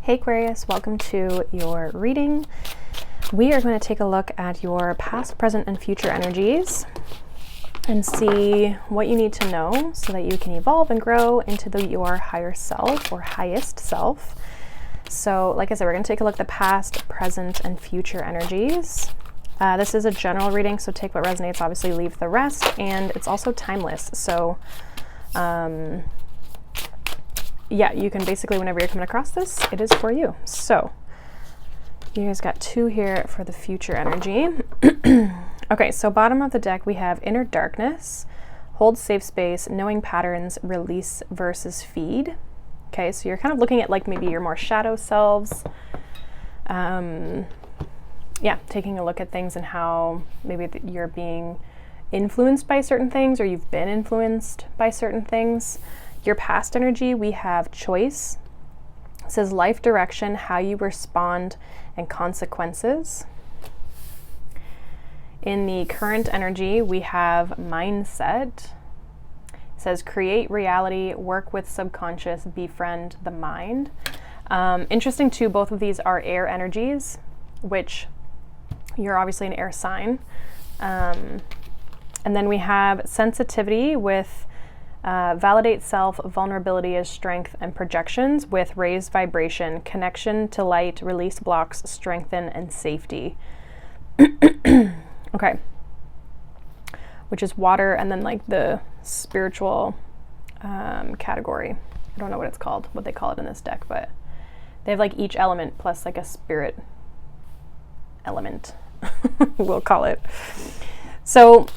Hey Aquarius, welcome to your reading. We are going to take a look at your past, present, and future energies and see what you need to know so that you can evolve and grow into your higher self or highest self. So like I said, we're going to take a look at the past, present, and future energies. This is a general reading, so take what resonates, obviously leave the rest, and it's also timeless. So yeah, you can basically, whenever you're coming across this, it is for you. So you guys got two here for the future energy. Okay, so bottom of the deck we have inner darkness, hold safe space, knowing patterns, release versus feed. Okay, so you're kind of looking at like maybe your more shadow selves. Yeah, taking a look at things and how maybe you're being influenced by certain things or you've been influenced by certain things. Your past energy, we have choice. It says life direction, how you respond, and consequences. In the current energy, we have mindset. It says create reality, work with subconscious, befriend the mind. Interesting too, both of these are air energies, which you're obviously an air sign. And then we have sensitivity with validate self, vulnerability as strength, and projections with raised vibration, connection to light, release blocks, strengthen, and safety. Okay. Which is water, and then like the spiritual category. I don't know what it's called, what they call it in this deck, but they have like each element plus like a spirit element, we'll call it. So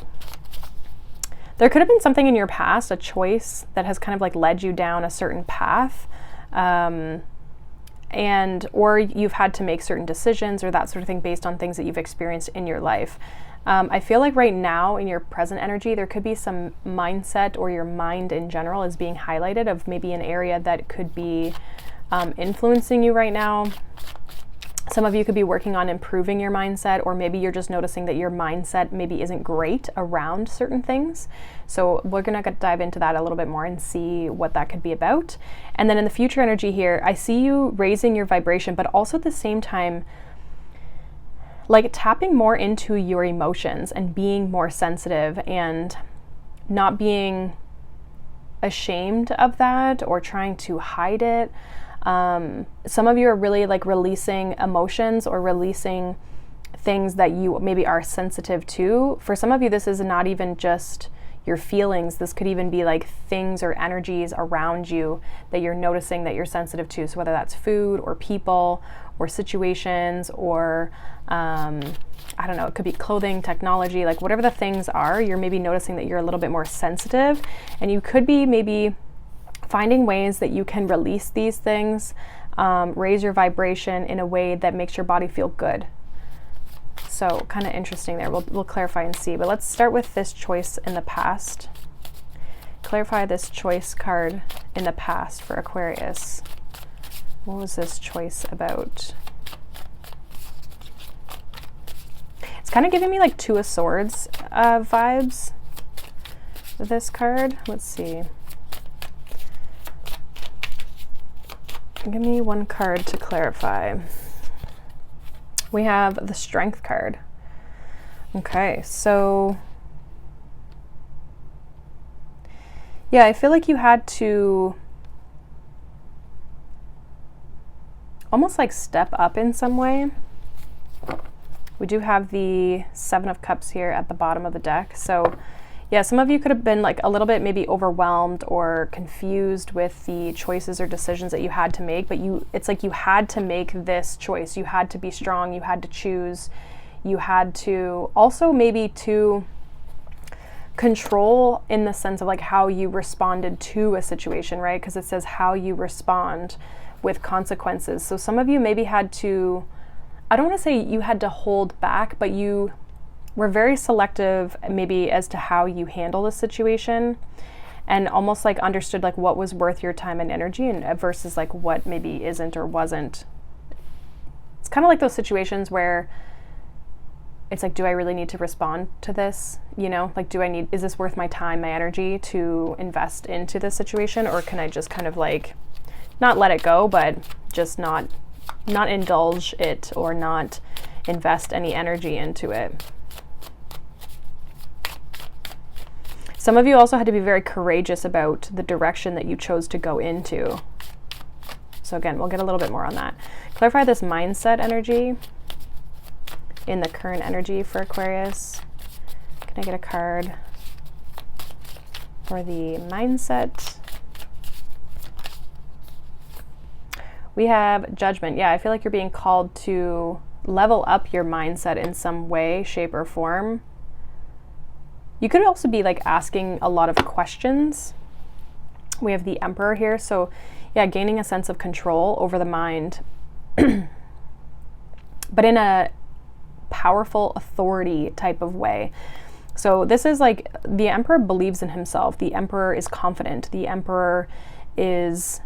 there could have been something in your past, a choice that has kind of like led you down a certain path, or you've had to make certain decisions or that sort of thing based on things that you've experienced in your life. I feel like right now in your present energy, there could be some mindset or your mind in general is being highlighted of maybe an area that could be influencing you right now. Some of you could be working on improving your mindset, or maybe you're just noticing that your mindset maybe isn't great around certain things. So we're going to dive into that a little bit more and see what that could be about. And then in the future energy here, I see you raising your vibration, but also at the same time, like tapping more into your emotions and being more sensitive and not being ashamed of that or trying to hide it. Some of you are really like releasing emotions or releasing things that you maybe are sensitive to. For some of you, this is not even just your feelings. This could even be like things or energies around you that you're noticing that you're sensitive to. So whether that's food or people or situations or, I don't know, it could be clothing, technology, like whatever the things are, you're maybe noticing that you're a little bit more sensitive, and you could be maybe finding ways that you can release these things, raise your vibration in a way that makes your body feel good. So kind of interesting there. We'll clarify and see. But let's start with this choice in the past. Clarify this choice card in the past for Aquarius. What was this choice about? It's kind of giving me like Two of Swords vibes with this card. Let's see. Give me one card to clarify. We have the Strength card. Okay, so yeah, I feel like you had to almost like step up in some way. We do have the Seven of Cups here at the bottom of the deck. So yeah, some of you could have been like a little bit maybe overwhelmed or confused with the choices or decisions that you had to make, but it's like you had to make this choice. You had to be strong, you had to choose, you had to also maybe to control in the sense of like how you responded to a situation, right? Because it says how you respond with consequences. So some of you maybe had to, I don't want to say you had to hold back, but you we're very selective maybe as to how you handle the situation, and almost like understood like what was worth your time and energy and versus like what maybe isn't or wasn't. It's kind of like those situations where it's like, do I really need to respond to this? You know, like, is this worth my time, my energy to invest into this situation? Or can I just kind of like not let it go, but just not indulge it or not invest any energy into it. Some of you also had to be very courageous about the direction that you chose to go into. So again, we'll get a little bit more on that. Clarify this mindset energy in the current energy for Aquarius. Can I get a card for the mindset? We have Judgment. Yeah, I feel like you're being called to level up your mindset in some way, shape, or form. You could also be like asking a lot of questions. We have the Emperor here. So yeah, gaining a sense of control over the mind, but in a powerful authority type of way. So this is like, the Emperor believes in himself. The Emperor is confident. The Emperor is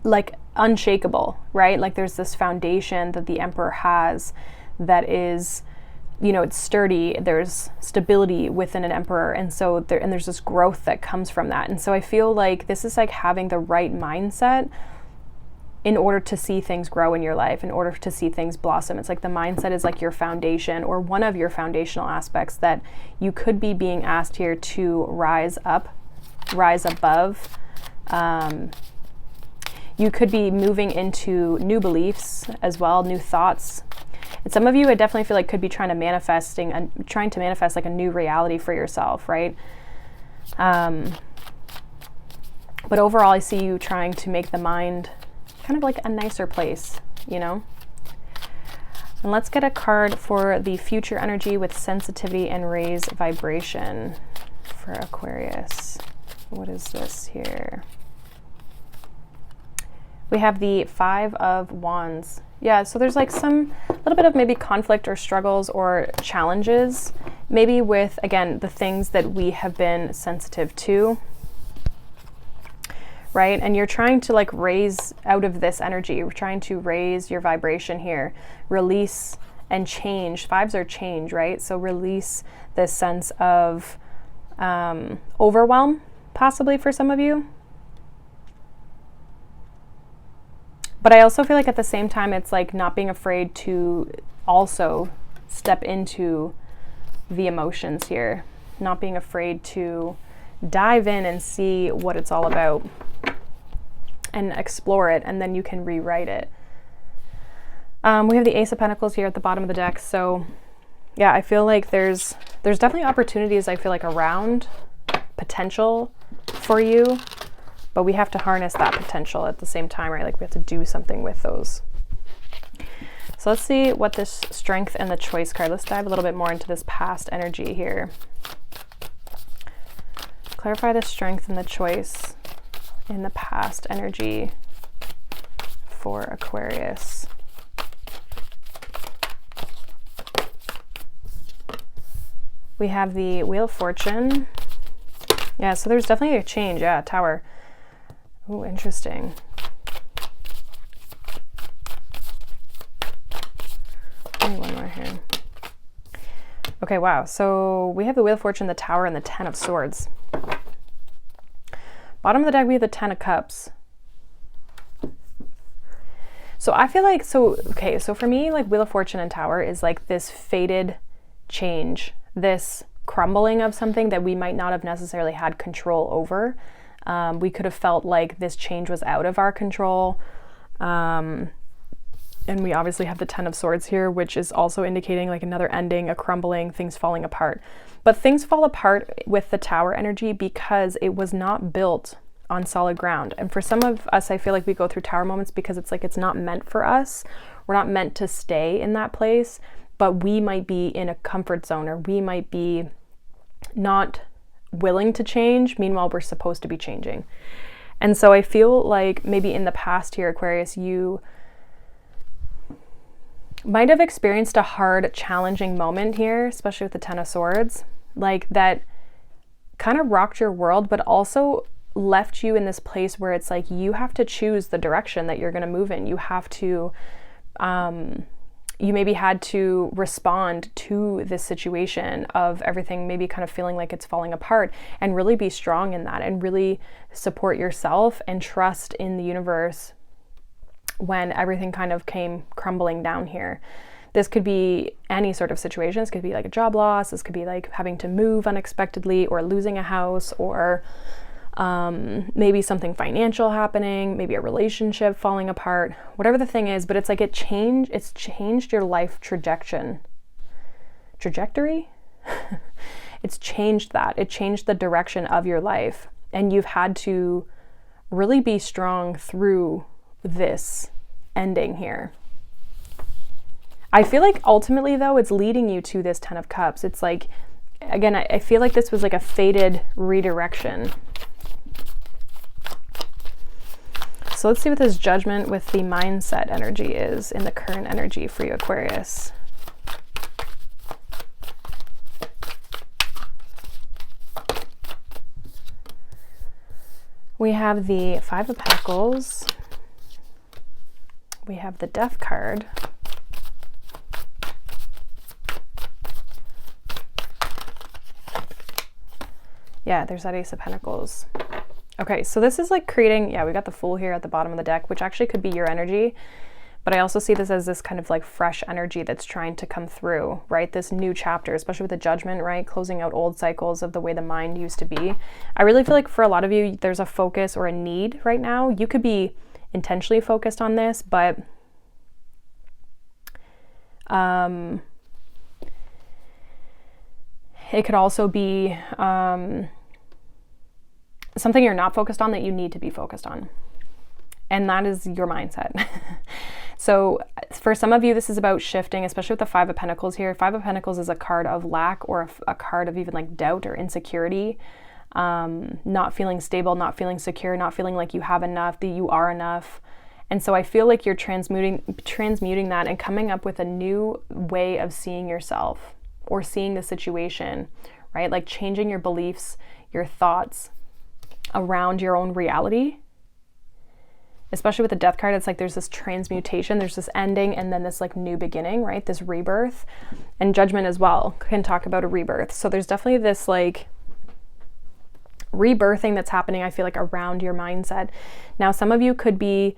like unshakable, right? Like there's this foundation that the Emperor has that is, you know, it's sturdy. There's stability within an Emperor. And so there's this growth that comes from that. And so I feel like this is like having the right mindset in order to see things grow in your life, in order to see things blossom. It's like the mindset is like your foundation, or one of your foundational aspects that you could be being asked here to rise up, rise above. You could be moving into new beliefs as well, new thoughts. And some of you, I definitely feel like could be trying to manifest like a new reality for yourself, right? But overall, I see you trying to make the mind kind of like a nicer place, you know? And let's get a card for the future energy with sensitivity and raise vibration for Aquarius. What is this here? We have the Five of Wands. Yeah, so there's like a little bit of maybe conflict or struggles or challenges, maybe with, again, the things that we have been sensitive to, right? And you're trying to like raise out of this energy. We're trying to raise your vibration here, release and change. Fives are change, right? So release this sense of overwhelm, possibly for some of you. But I also feel like at the same time, it's like not being afraid to also step into the emotions here, not being afraid to dive in and see what it's all about and explore it, and then you can rewrite it. We have the Ace of Pentacles here at the bottom of the deck. So yeah, I feel like there's definitely opportunities, I feel like, around potential for you. But we have to harness that potential at the same time, right? Like we have to do something with those. So let's see what this Strength and the Choice card, let's dive a little bit more into this past energy here. Clarify the Strength and the Choice in the past energy for Aquarius. We have the Wheel of Fortune. Yeah, so there's definitely a change. Yeah, Tower. Oh, interesting. Maybe one more here. Okay, wow. So we have the Wheel of Fortune, the Tower, and the Ten of Swords. Bottom of the deck, we have the Ten of Cups. So I feel like, so for me, like Wheel of Fortune and Tower is like this faded change, this crumbling of something that we might not have necessarily had control over. We could have felt like this change was out of our control. And we obviously have the Ten of Swords here, which is also indicating like another ending, a crumbling, things falling apart. But things fall apart with the Tower energy because it was not built on solid ground. And for some of us, I feel like we go through Tower moments because it's like it's not meant for us. We're not meant to stay in that place, but we might be in a comfort zone, or we might be not willing to change. Meanwhile, we're supposed to be changing. And so I feel like maybe in the past here, Aquarius, you might have experienced a hard, challenging moment here, especially with the Ten of Swords, like that kind of rocked your world, but also left you in this place where it's like you have to choose the direction that you're going to move in. You have to you maybe had to respond to this situation of everything maybe kind of feeling like it's falling apart, and really be strong in that and really support yourself and trust in the universe when everything kind of came crumbling down here. This could be any sort of situation. This could be like a job loss. This could be like having to move unexpectedly, or losing a house, or maybe something financial happening, maybe a relationship falling apart, whatever the thing is. But it's like it's changed your life trajectory. It's changed that. It changed the direction of your life. And you've had to really be strong through this ending here. I feel like ultimately, though, it's leading you to this 10 of Cups. It's like, again, I feel like this was like a fated redirection. So let's see what this Judgment with the mindset energy is in the current energy for you, Aquarius. We have the Five of Pentacles. We have the Death card. Yeah, there's that Ace of Pentacles. Okay, so this is like creating, yeah, we got the Fool here at the bottom of the deck, which actually could be your energy. But I also see this as this kind of like fresh energy that's trying to come through, right? This new chapter, especially with the Judgment, right? Closing out old cycles of the way the mind used to be. I really feel like for a lot of you, there's a focus or a need right now. You could be intentionally focused on this, but it could also be something you're not focused on that you need to be focused on. And that is your mindset. So for some of you, this is about shifting, especially with the Five of Pentacles here. Five of Pentacles is a card of lack, or a card of even like doubt or insecurity. Not feeling stable, not feeling secure, not feeling like you have enough, that you are enough. And so I feel like you're transmuting that and coming up with a new way of seeing yourself or seeing the situation, right? Like changing your beliefs, your thoughts around your own reality. Especially with the Death card, it's like there's this transmutation, there's this ending, and then this like new beginning, right? This rebirth. And Judgment as well can talk about a rebirth. So there's definitely this like rebirthing that's happening, I feel like, around your mindset. Now, some of you could be,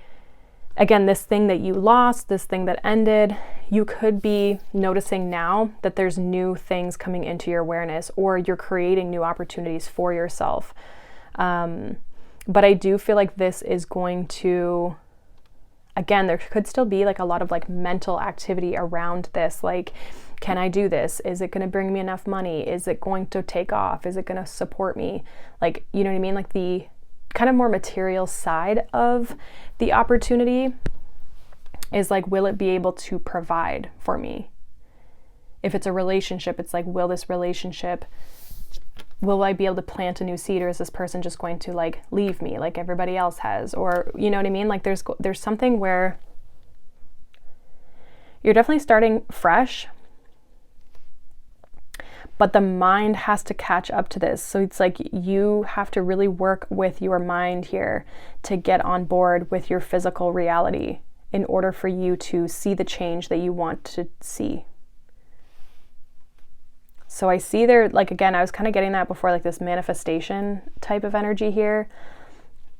again, this thing that you lost, this thing that ended, you could be noticing now that there's new things coming into your awareness, or you're creating new opportunities for yourself. But I do feel like this is going to, again, there could still be like a lot of like mental activity around this. Like, can I do this? Is it going to bring me enough money? Is it going to take off? Is it going to support me? Like, you know what I mean? Like the kind of more material side of the opportunity is like, will it be able to provide for me? If it's a relationship, it's like, will this relationship, will I be able to plant a new seed, or is this person just going to like leave me like everybody else has? Or, you know what I mean? Like there's something where you're definitely starting fresh, but the mind has to catch up to this. So it's like you have to really work with your mind here to get on board with your physical reality in order for you to see the change that you want to see. So I see there, like, again, I was kind of getting that before, like this manifestation type of energy here.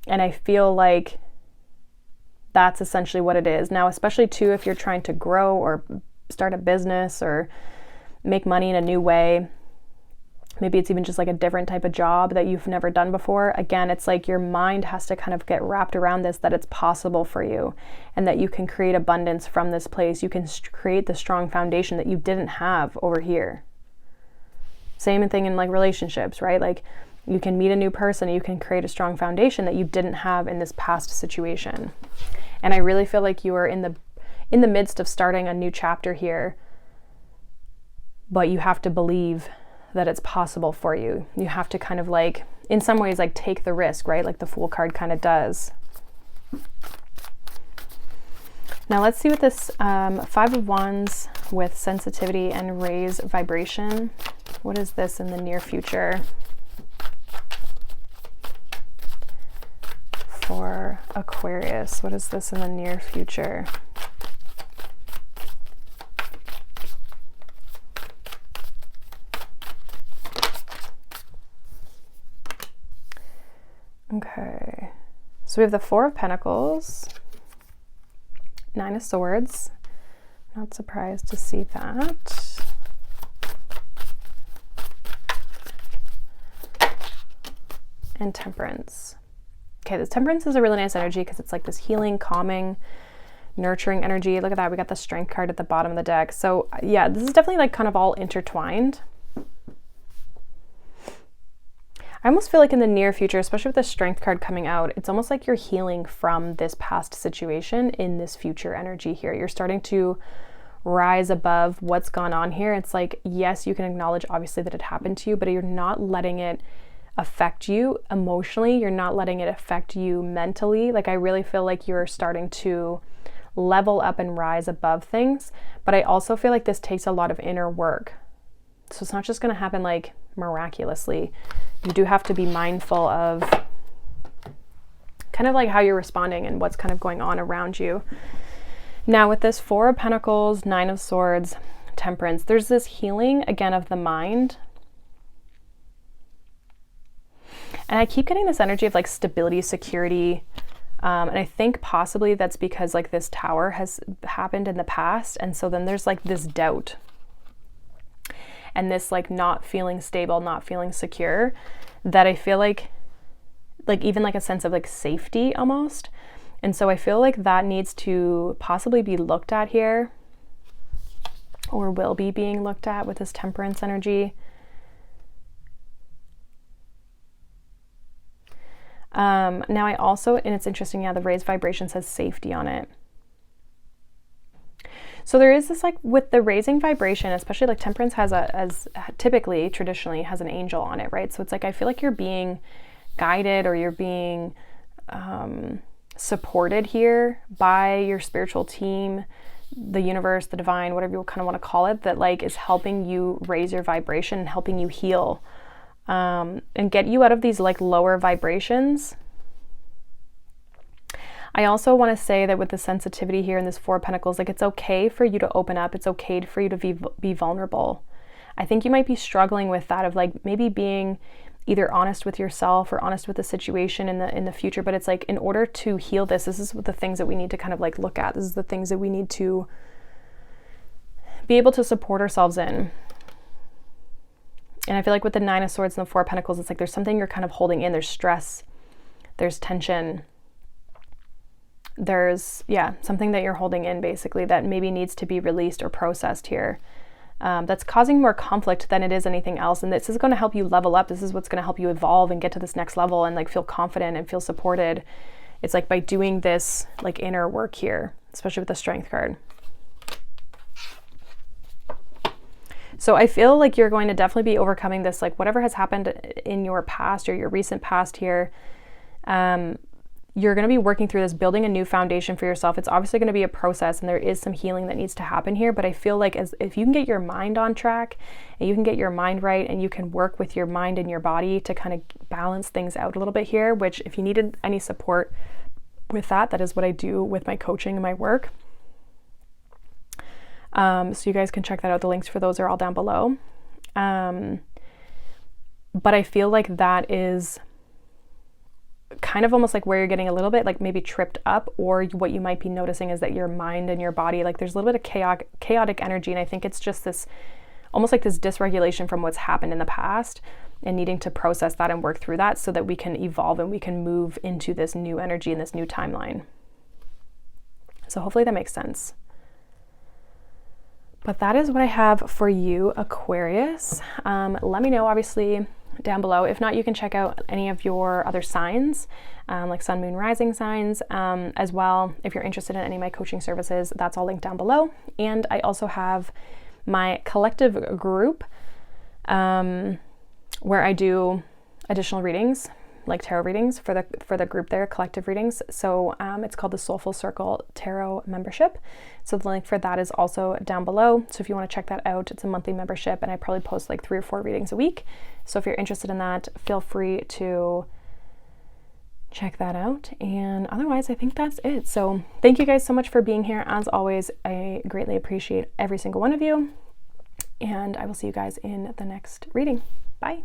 And I feel like that's essentially what it is. Now, especially too, if you're trying to grow or start a business or make money in a new way, maybe it's even just like a different type of job that you've never done before. Again, it's like your mind has to kind of get wrapped around this, that it's possible for you and that you can create abundance from this place. You can create the strong foundation that you didn't have over here. Same thing in like relationships, right? Like you can meet a new person, you can create a strong foundation that you didn't have in this past situation. And I really feel like you are in the midst of starting a new chapter here, but you have to believe that it's possible for you. You have to kind of like, in some ways, like take the risk, right? Like the Fool card kind of does. Now let's see what this Five of Wands with sensitivity and raise vibration. What is this in the near future for Aquarius? What is this in the near future? Okay, so we have the Four of Pentacles, Nine of Swords. Not surprised to see that. And Temperance. Okay, this Temperance is a really nice energy because it's like this healing, calming, nurturing energy. Look at that. We got the Strength card at the bottom of the deck. So yeah, this is definitely like kind of all intertwined. I almost feel like in the near future, especially with the Strength card coming out, it's almost like you're healing from this past situation in this future energy here. You're starting to rise above what's gone on here. It's like, yes, you can acknowledge obviously that it happened to you, but you're not letting it affect you emotionally. You're not letting it affect you mentally. Like I really feel like you're starting to level up and rise above things. But I also feel like this takes a lot of inner work. So it's not just going to happen like miraculously. You do have to be mindful of kind of like how you're responding and what's kind of going on around you. Now with this Four of Pentacles, Nine of Swords, Temperance, there's this healing again of the mind. And I keep getting this energy of like stability, security. And I think possibly that's because like this Tower has happened in the past. And so then there's like this doubt and this like not feeling stable, not feeling secure, that I feel like even like a sense of like safety almost. And so I feel like that needs to possibly be looked at here, or will be being looked at with this Temperance energy. Now I also, and it's interesting, yeah, the raised vibration says safety on it. So there is this like with the raising vibration, especially like Temperance has typically traditionally has an angel on it, right? So it's like I feel like you're being guided, or you're being supported here by your spiritual team, the universe, the divine, whatever you kind of want to call it, that like is helping you raise your vibration and helping you heal and get you out of these like lower vibrations. I also want to say that with the sensitivity here in this Four of Pentacles, like it's okay for you to open up. It's okay for you to be vulnerable. I think you might be struggling with that of like maybe being either honest with yourself or honest with the situation in the future. But it's like in order to heal this is the things that we need to kind of like look at. This is the things that we need to be able to support ourselves in. And I feel like with the Nine of Swords and the Four of Pentacles, it's like there's something you're kind of holding in. There's stress, there's tension. There's, yeah, something that you're holding in basically that maybe needs to be released or processed here. That's causing more conflict than it is anything else. And this is going to help you level up. This is what's going to help you evolve and get to this next level and like feel confident and feel supported. It's like by doing this like inner work here, especially with the Strength card. So I feel like you're going to definitely be overcoming this, like whatever has happened in your past or your recent past here. You're going to be working through this, building a new foundation for yourself. It's obviously going to be a process and there is some healing that needs to happen here. But I feel like if you can get your mind on track and you can get your mind right and you can work with your mind and your body to kind of balance things out a little bit here, which if you needed any support with that, that is what I do with my coaching and my work. So you guys can check that out. The links for those are all down below. But I feel like that is kind of almost like where you're getting a little bit like maybe tripped up, or what you might be noticing is that your mind and your body, like there's a little bit of chaotic energy. And I think it's just this, almost like this dysregulation from what's happened in the past and needing to process that and work through that so that we can evolve and we can move into this new energy and this new timeline. So hopefully that makes sense. But that is what I have for you, Aquarius. Let me know, obviously, down below. If not, you can check out any of your other signs, like sun, moon, rising signs as well. If you're interested in any of my coaching services, that's all linked down below. And I also have my collective group where I do additional readings, like tarot readings for the group there, collective readings. So it's called the Soulful Circle Tarot membership. So the link for that is also down below. So if you want to check that out, it's a monthly membership and I probably post like 3 or 4 readings a week. So if you're interested in that, feel free to check that out. And otherwise, I think that's it. So thank you guys so much for being here. As always, I greatly appreciate every single one of you. And I will see you guys in the next reading. Bye.